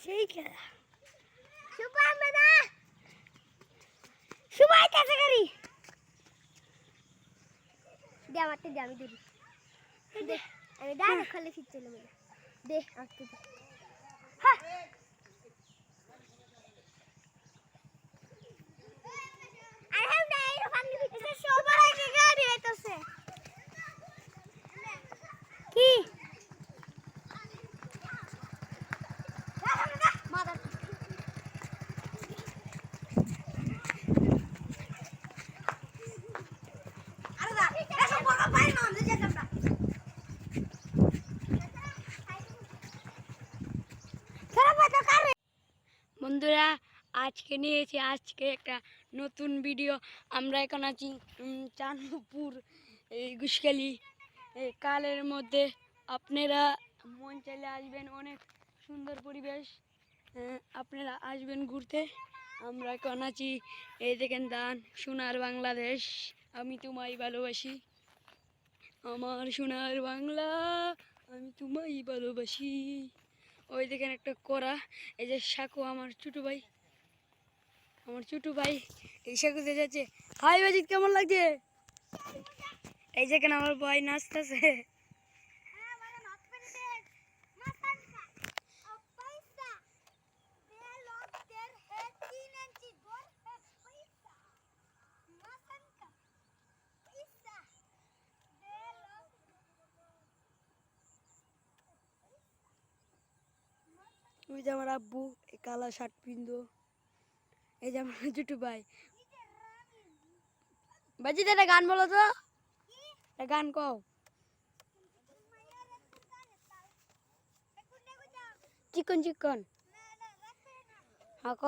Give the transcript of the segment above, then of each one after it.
সেই খেলা সবাই কাছে করি দে আমারটা দে আমি ধরি দে আমি ডাইরেক্ট খালি ফিট চলে বলে দে আটকে দে হ্যাঁ কি বন্ধুরা আজকে নিয়েছি একটা নতুন ভিডিও। আমরা এখন আছি চাঁদপুর এই ঘুষখালি এই কালের মধ্যে। আপনারা মন চাইলে আসবেন, অনেক সুন্দর পরিবেশ, আপনারা আসবেন ঘুরতে। আমরা এখন আছি এই দেখেন দান সোনার বাংলাদেশ, আমি তোমায় ভালোবাসি, আমার সোনার বাংলা আমি তোমায় ভালোবাসি। ওই দেখেন একটা করা, এই যে সাকু আমার ছোটো ভাই এই সাকুতে যাচ্ছে। হাই বাজিত, কেমন লাগছে? এই যেখানে আমার ভাই নাচতেছে। ওই যে আমার আব্বু এই কালা শার্ট পিন্দো, এই যে আমার ছোট ভাই। বাজিত একটা গান বলো তো, একটা গান কও। চিকন চিকন হ্যাঁ ক।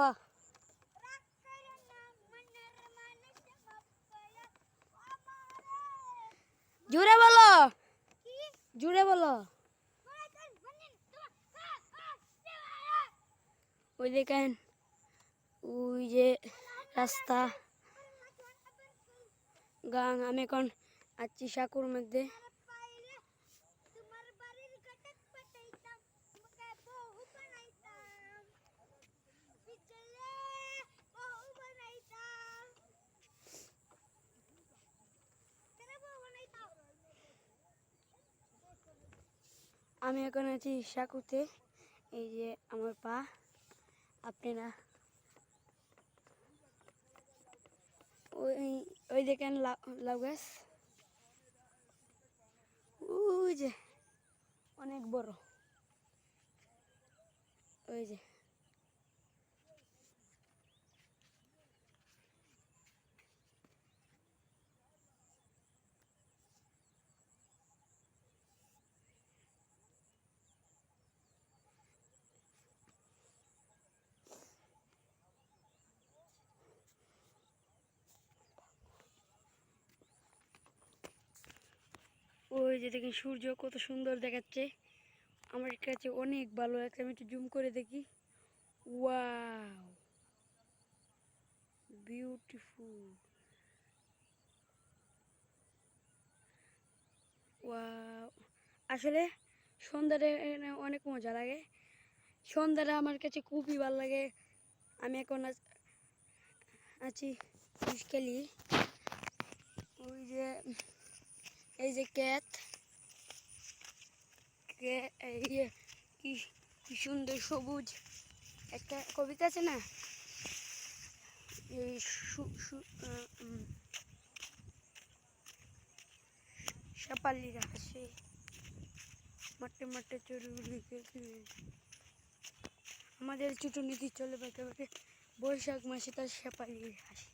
জুড়ে বলো, জুড়ে বলো। ওই দেখেন ওই যে রাস্তা গাং। আমি এখন আছি সাকুর মধ্যে। আমি এখন আছি সাকুতে, এই যে আমার পা। আপনারা ওই ওই দেখেন লাউ গাছ, ওই যে অনেক বড়, ওই যে ওই যে দেখেন সূর্য কত সুন্দর দেখাচ্ছে। আমার কাছে অনেক ভালো লাগছে। আমি একটু জুম করে দেখি। Wow, beautiful. ওয়াও, আসলে সন্ধ্যাটা অনেক মজা লাগে। সন্ধ্যাটা আমার কাছে খুবই ভালো লাগে। আমি এখন আছি ঘুষখালি। ওই যে এই যে ক্যাট, কি কি সুন্দর সবুজ। একটা কবিতা আছে না, এই সাপালিরা আসে মাঠে মাঠে চড়ুই, আমাদের ছোটো নীতি চলে বেঁকে বেঁকে, বৈশাখ মাসে তার সাপালি আসে।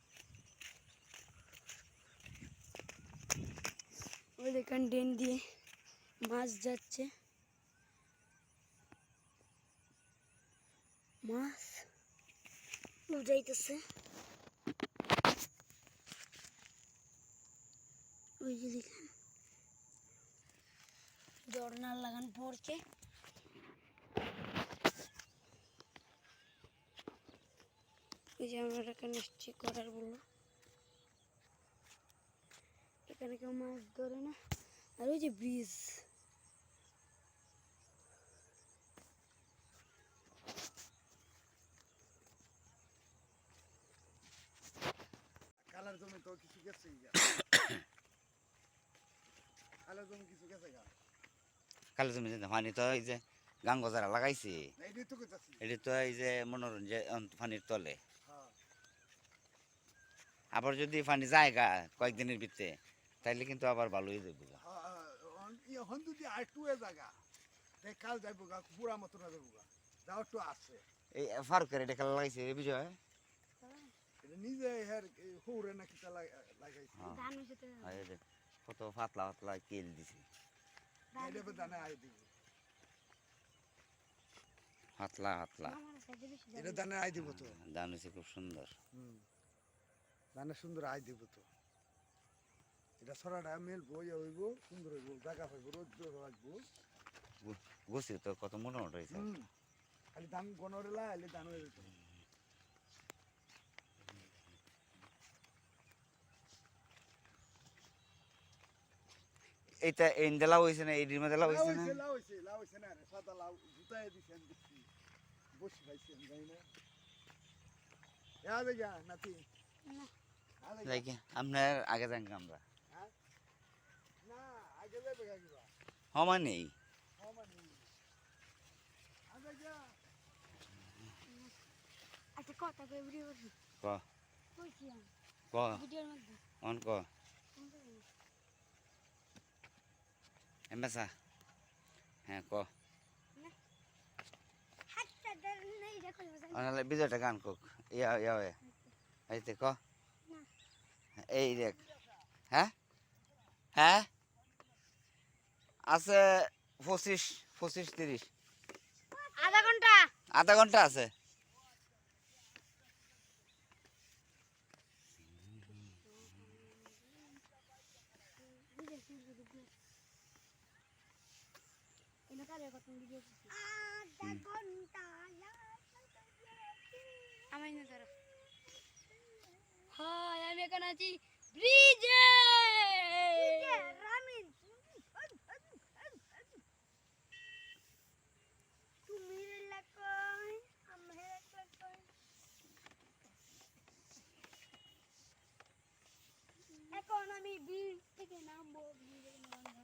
ওই দেখেন ড্রেন দিয়ে মাছ যাচ্ছে, মাছ যাইতেছে। ওই যে দেখেন ঝর্ণার লাগান পড়ছে। এই যে আমরা এখানে এসছি করার বললো, এখানে কেউ মাছ ধরে না। আর ওই যে ব্রিজ, কালার জমি তো কিছু গেছে কালার জমি কিছু গেছে গা কালো জমি পানি তো এই যে গাঙ্গ যারা লাগাইছে এইটাই তো কইতাছি। এটি তো এই যে মনোরঞ্জন পানির তলে। হ্যাঁ আবার যদি পানি জায়গা কয়েকদিনের ভিতরে তাইলে কিন্তু আবার ভালো হয়ে যাবে। এখন যদি আর টু এ জায়গা তাই কাল যাইব গা পুরা মতো না যাবো গা যাও একটু আছে এই ফারুকের এটা খেলা লাগাইছে এই বিজয়। এটা নিজে হের হৌরে নাকি তা লাগাইছে হ্যাঁ। ধান হয়েছে তো। আর এই যে কত পাতলা পাতলা কেল দিছে, তাইলে দানে আই দিব পাতলা পাতলা আমার সাথে বেশি এটা দানে আই দিব তো ধান হয়েছে খুব সুন্দর। দানে সুন্দর আই দিব তো এটা ছড়াটা মেলবো ইয়ে হইব সুন্দর হইব জায়গা পাইব রোদ রাখবো গুছি তো কত মোটামোট হয়েছে। খালি ধান গনরেলা এলে ধান হয়ে যেত এইটা এন্ডে লাউ হয়েছে না এই মধ্যে লাউ হয়েছে না? লাউ হইছে না রে সাদা লাউ জুতায় দিছেন দেখছি বসে খাইছেন যাই না আবে যা নাতি যাই কি আপনার আগে যান আমরা না আগে যাবে গাইবা সময় নেই। মানে আবে যা আচ্ছা কথা কই ভিডিও করছি, ক কইছি আমি ক ভিডিওর মধ্যে। অন ক এমবেসা হ্যাঁ ক হাতটা ধরে নেই দেখো অনালে বিজয়টা গান কোক ইয়া ইয়া এইতে ক এই দেখ হ্যাঁ হ্যাঁ আছে 25-30 আধা ঘন্টা। আধা ঘন্টা আছে। এনে কারে কত ভিডিও করছি আধা ঘন্টা আমি না ধরো। হাই আমি এখানে আছি ব্রিজে। রামিন তুমি লাকই আমরা লাকই এখন আমি ব্রিজ থেকে নামবো। ব্রিজে নামবো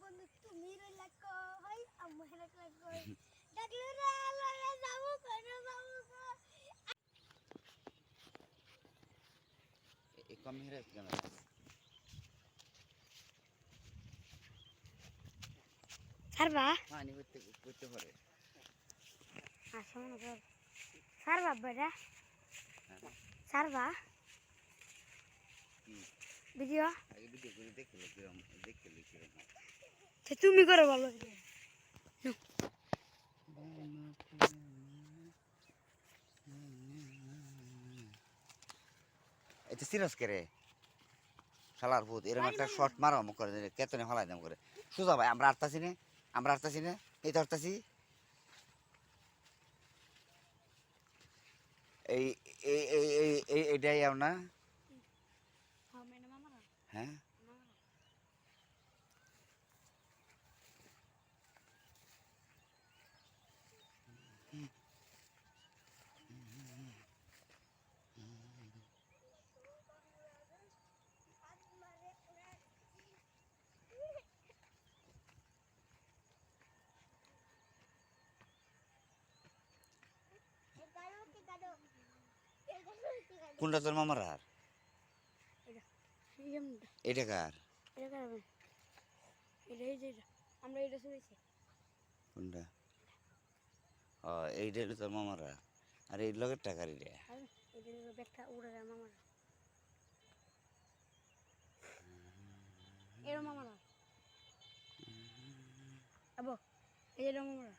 বন্ধু তুমি লাকই আমরা লাকই দেখলে রে আল্লাহ যাবো কেন যাবো এই কম হেরে কেন সারবা পানি করতে করতে পারে আসুন সারবা বেটা সারবা ভিডিও আগে ভিডিও করে দেখলে কিরম কিরম তুমি করো ভালো। এটা সিরিয়াস করে শালার ভূত এরকম একটা শর্ট মারো মুখ করে কেতনে ফলাই দাম করে সুজা ভাই আমরা আটতাছি না এই তো আটতাছি এই এই এই এই এই এটাই আও না হ্যাঁ কোনটা তোর মামার আর এটা কার আমরা এটা শুনেছি কোনটা ও এইটা হলো তোর মামার আর এই লগের টাকার এটা ব্যাগটা উড়ে যায় মামার এরম মামার আবো এরম মামার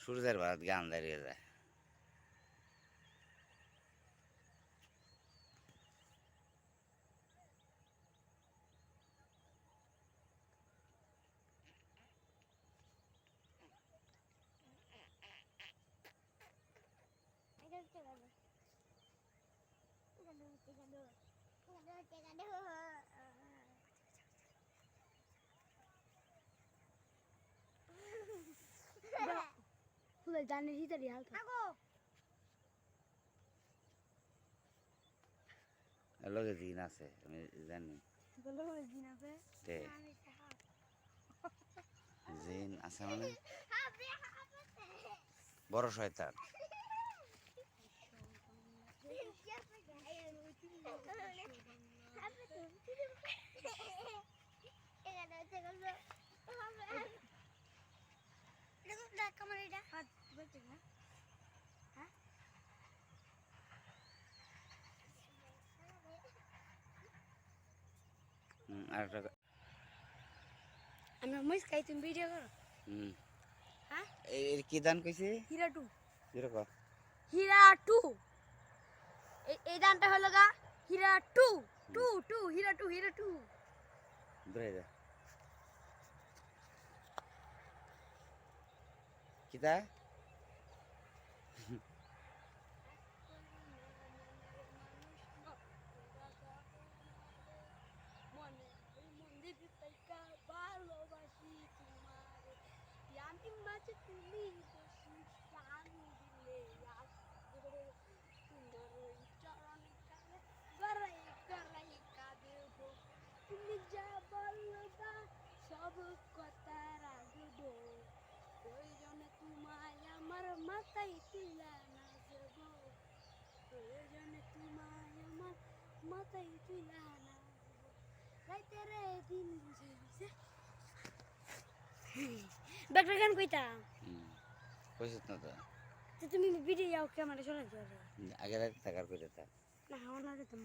সূর্যের ভাত গান দাঁড়িয়ে যায়। ফুলে জানে হিতারি হালকা লগে দিন আছে আমি জানি বলো দিন আছে তে জিন আছে মানে বড় শয়তান। আর একটা আমরা মইস খাই তুমি ভিডিও করো হ্যাঁ এর কি দান কইছে হীরা টু এরকম হীরা টু এই দানটা হলো গা হীরা টু টু টু হীরা টু ধরে যা কিতা ভালোবাসি তোমারে আমি মাঝে তুমি বসি আমি দিলে আসবে তোমার ওই চরণ কালে গড়াই গড়াই কাঁদব তুমি যা বলবা সব কথা রাখব প্রয়োজনে তোমায় আমার মাথায় তুলা নাচব প্রয়োজনে তোমায় আমার মাথায় তুলা নাচব রাইতে রে দিন বুঝে বুঝে ব্যাকটা গান কইতাম কইছিস না তো তো তুমি ভিডিও ক্যামেরা চলে যাবে আগে রাতে থাকার কইতে থাক না আমার না দিতাম